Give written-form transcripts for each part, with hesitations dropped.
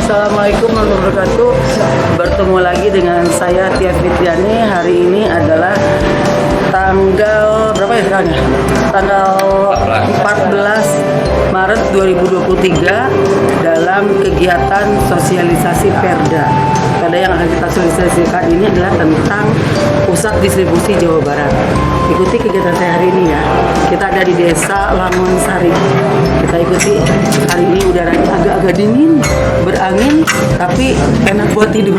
Assalamualaikum warahmatullahi wabarakatuh. Bertemu lagi dengan saya Tia Fitriani. Hari ini adalah tanggal berapa ya sekarang ya? Tanggal 14 Maret 2023 dalam kegiatan sosialisasi Perda. Perda yang akan kita sosialisasikan ini adalah tentang Pusat Distribusi Jawa Barat. Ikuti kegiatan saya hari ini ya. Kita ada di Desa Langon Sari. Kita ikuti. Hari ini udaranya agak-agak dingin, berangin, tapi enak buat tidur.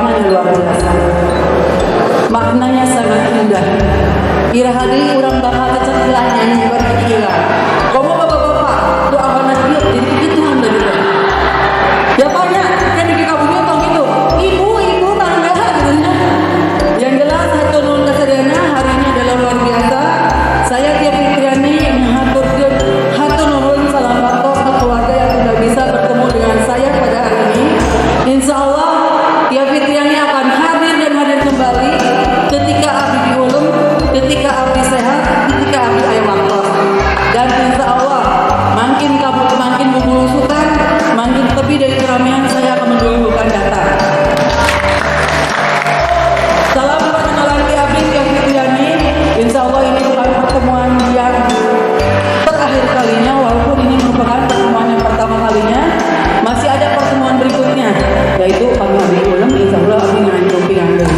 temanya luar biasa. Maknanya sangat indah. Irahadi urang bakal kecentilan nyanyi bari gila. Komo bapak-bapak doakan yuk jadi gituan dari itu. Ya banyak kan di kabupaten tong gitu. Ibu tangga gitu nya. Yang jelas hatur nuhun kasariana hari ini adalah luar biasa. Saya Tia Fitriani yang hatur nuhun salam kantos ke keluarga yang sudah bisa bertemu dengan saya pada hari ini. Insya Allah Tia Fitriani akan hadir kembali ketika abdi diulung, ketika abdi sehat, ketika abdi aya waktu. Dan insya Allah makin kabut makin memulusukan, makin lebih dari keramaian saya akan mendahulukan data. Salam perkenalan Tia Fitriani. Insya Allah ini bukan pertemuan yang terakhir kalinya, walaupun ini merupakan pertemuan yang pertama kalinya. Masih ada pertemuan berikutnya, yaitu kami abdi ulung. Insya Allah abdi nganjung pingandeung.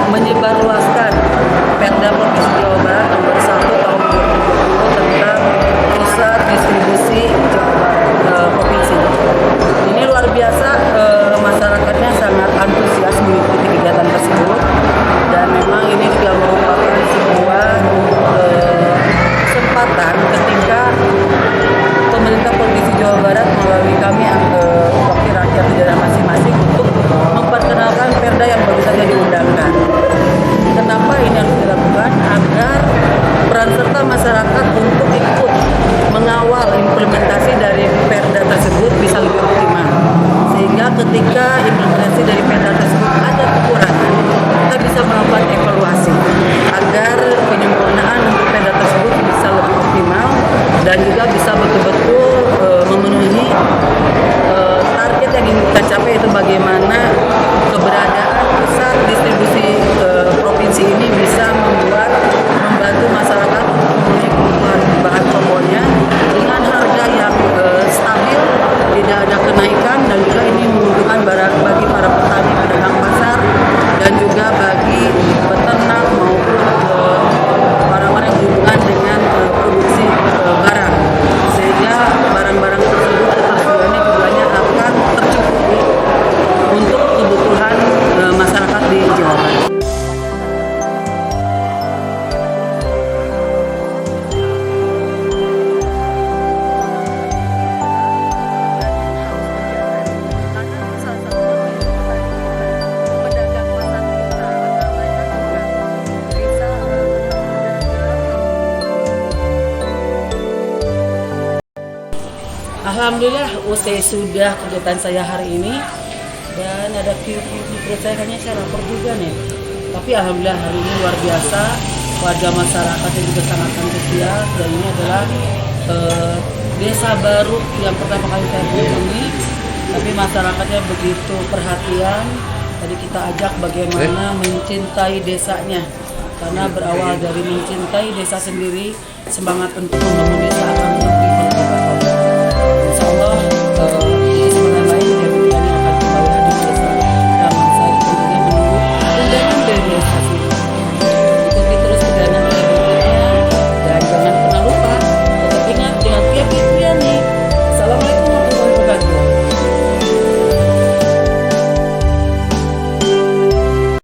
Menyebarluaskan Perda Provinsi Jawa Barat nomor 1 tahun 2020 tentang pusat distribusi provinsi. Ini luar biasa, masyarakatnya sangat antusias mengikuti kegiatan tersebut, dan memang ini juga merupakan sebuah kesempatan ketika pemerintah Provinsi Jawa Barat melalui kami wakil rakyat di daerah masing-masing untuk memperkenalkan perda yang baru saja diundangkan. Kenapa ini harus dilakukan? Agar peran serta masyarakat untuk ikut mengawal implementasi dari perda tersebut bisa lebih optimal. Sehingga ketika implementasi dari perda tersebut ada kekurangan, kita bisa melakukan evaluasi agar penyempurnaan untuk perda tersebut bisa lebih optimal dan juga bisa betul-betul memenuhi target yang ingin kita capai, yaitu bagaimana keberadaan pusat distribusi provinsi ini bisa membantu masyarakat memenuhi kebutuhan bahan pokoknya dengan harga yang stabil, tidak ada kenaikan, dan juga ini menguntungkan bagi para petani pedagang pasar dan juga bagi peternak maupun orang-orang yang berhubungan dengan produksi barang, sehingga barang-barang tersebut ketersediaannya jumlahnya akan tercukupi untuk kebutuhan masyarakat di Jawa Barat. Alhamdulillah usai sudah kegiatan saya hari ini, dan ada di perut saya kayaknya saya lapar juga nih. Tapi alhamdulillah hari ini luar biasa, warga masyarakat yang juga sangat antusias, dan ini adalah desa baru yang pertama kali saya kunjungi, tapi masyarakatnya begitu perhatian. Tadi kita ajak bagaimana mencintai desanya, karena berawal dari mencintai desa sendiri, semangat untuk membangun desa akan lebih